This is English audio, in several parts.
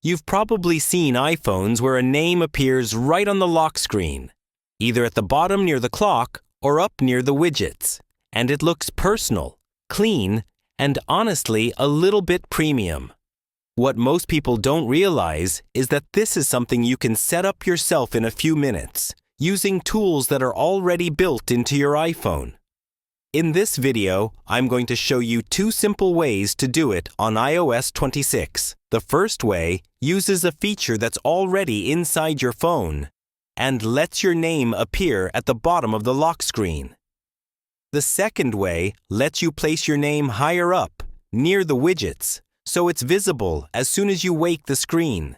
You've probably seen iPhones where a name appears right on the lock screen, either at the bottom near the clock or up near the widgets, and it looks personal, clean, and honestly a little bit premium. What most people don't realize is that this is something you can set up yourself in a few minutes, using tools that are already built into your iPhone. In this video, I'm going to show you two simple ways to do it on iOS 26. The first way uses a feature that's already inside your phone and lets your name appear at the bottom of the lock screen. The second way lets you place your name higher up, near the widgets, so it's visible as soon as you wake the screen.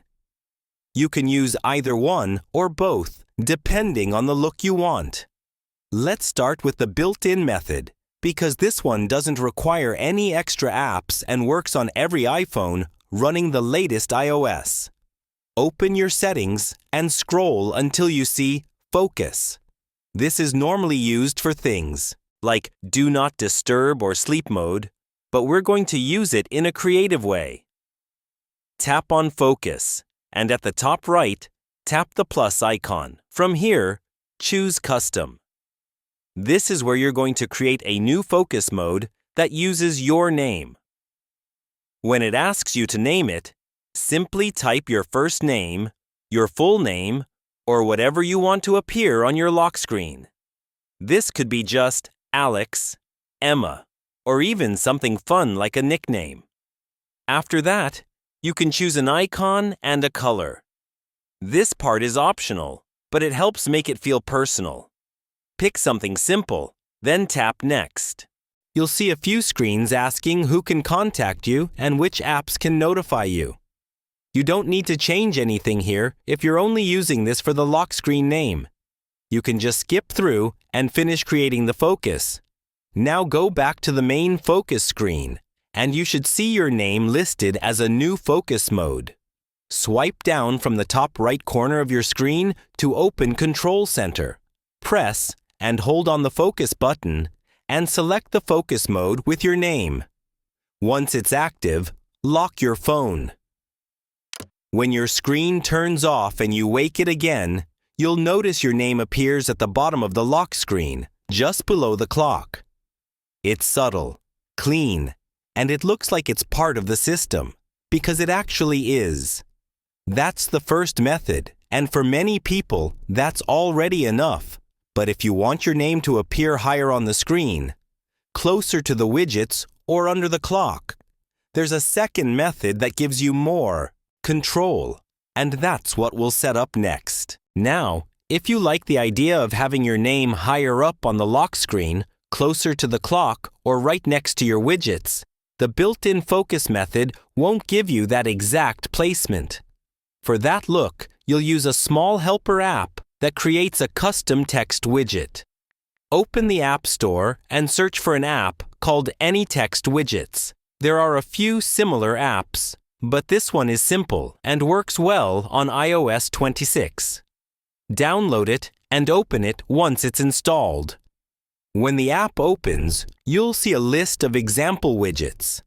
You can use either one or both, depending on the look you want. Let's start with the built-in method, because this one doesn't require any extra apps and works on every iPhone running the latest iOS. Open your settings and scroll until you see Focus. This is normally used for things like Do Not Disturb or Sleep Mode, but we're going to use it in a creative way. Tap on Focus, and at the top right, tap the plus icon. From here, choose Custom. This is where you're going to create a new focus mode that uses your name. When it asks you to name it, simply type your first name, your full name, or whatever you want to appear on your lock screen. This could be just Alex, Emma, or even something fun like a nickname. After that, you can choose an icon and a color. This part is optional, but it helps make it feel personal. Pick something simple, then tap Next. You'll see a few screens asking who can contact you and which apps can notify you. You don't need to change anything here if you're only using this for the lock screen name. You can just skip through and finish creating the focus. Now go back to the main focus screen, and you should see your name listed as a new focus mode. Swipe down from the top right corner of your screen to open Control Center. Press and hold on the focus button and select the focus mode with your name. Once it's active, lock your phone. When your screen turns off and you wake it again, you'll notice your name appears at the bottom of the lock screen, just below the clock. It's subtle, clean, and it looks like it's part of the system, because it actually is. That's the first method, and for many people, that's already enough. But if you want your name to appear higher on the screen, closer to the widgets, or under the clock, there's a second method that gives you more control, and that's what we'll set up next. Now, if you like the idea of having your name higher up on the lock screen, closer to the clock, or right next to your widgets, the built-in focus method won't give you that exact placement. For that look, you'll use a small helper app that creates a custom text widget. Open the App Store and search for an app called Any Text Widgets. There are a few similar apps, but this one is simple and works well on iOS 26. Download it and open it once it's installed. When the app opens, you'll see a list of example widgets.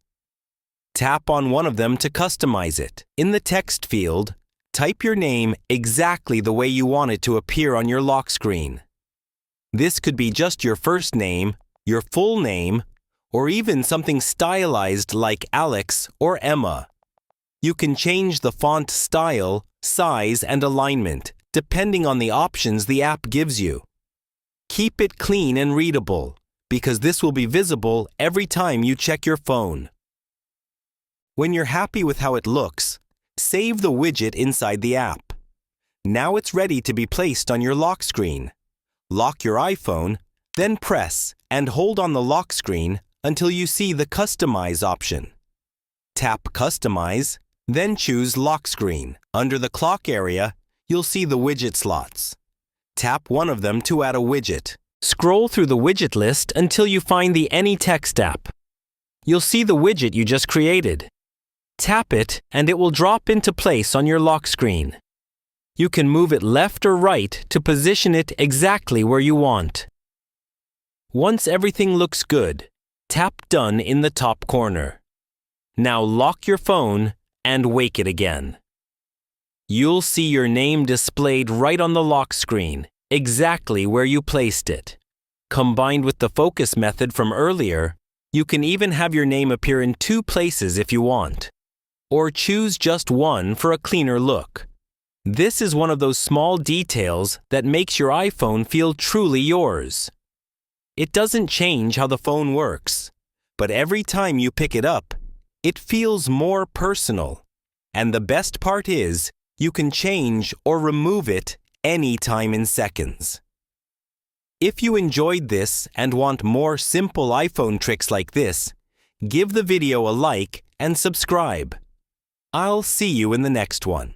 Tap on one of them to customize it. In the text field, type your name exactly the way you want it to appear on your lock screen. This could be just your first name, your full name, or even something stylized like Alex or Emma. You can change the font style, size, and alignment, depending on the options the app gives you. Keep it clean and readable, because this will be visible every time you check your phone. When you're happy with how it looks, save the widget inside the app. Now it's ready to be placed on your lock screen. Lock your iPhone, then press and hold on the lock screen until you see the Customize option. Tap Customize, then choose Lock Screen. Under the clock area, you'll see the widget slots. Tap one of them to add a widget. Scroll through the widget list until you find the Any Text app. You'll see the widget you just created. Tap it and it will drop into place on your lock screen. You can move it left or right to position it exactly where you want. Once everything looks good, tap Done in the top corner. Now lock your phone and wake it again. You'll see your name displayed right on the lock screen, exactly where you placed it. Combined with the focus method from earlier, you can even have your name appear in 2 places if you want. Or choose just one for a cleaner look. This is one of those small details that makes your iPhone feel truly yours. It doesn't change how the phone works, but every time you pick it up, it feels more personal. And the best part is, you can change or remove it anytime in seconds. If you enjoyed this and want more simple iPhone tricks like this, give the video a like and subscribe. I'll see you in the next one.